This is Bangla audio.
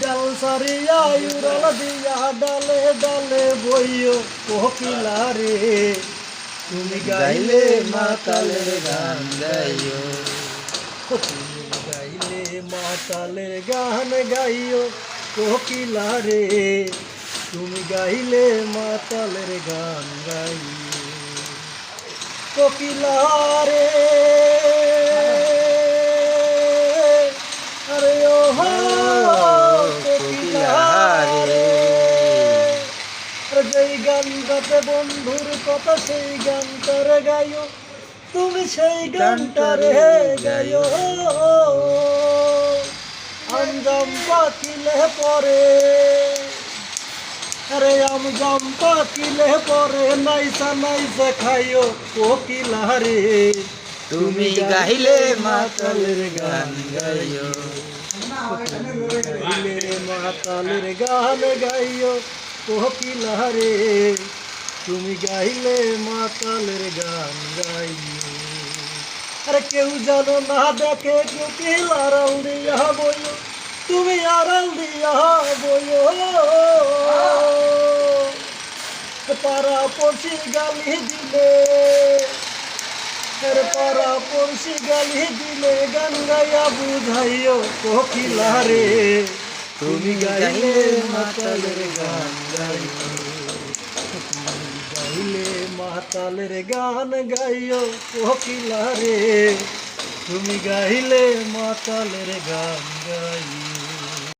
ডাল সারিয়া উড়াল দিয়া ডালে ডালে বইও কোকিলা রে তুমি গাইলে মাতালের গান গাইও তুমি গাইলে মাতালের গান গাইও কোকিলা রে তুমি গাইলে মাতালের গান গাইও কোকিলা রে আরে ও কোকিলা রে যেই গানটাতে বন্ধুর কথা সেই গানটার গাইও তুমি সেই গানটারে গাইও আমজাম পাকিলে পরে আরে আমজাম পাকিলে পরে নাইসা নাইসা খাইও কোকিলা রে তুমি গাইলে মাতালের গান গাইও গাইলে মাতালের গান গাইও কোকিলা রে তুমি গাইলে মাতালের গান গাইও আরে কেউ জানো না দেখে কোকিল আড়াল দিয়া বইও তুমি আড়াল দিয়া বইও পাড়া পড়শি গালি দিলে পাড়া পড়শি গালি দিলে গান গাইয়া বুঝাইও কোকিলা রে তুমি গাইলে মাতালের গান গাইও তুমি গাইলে মাতালের গান গাইও কোকিলা রে তুমি গাইলে মাতালের গান গাইও।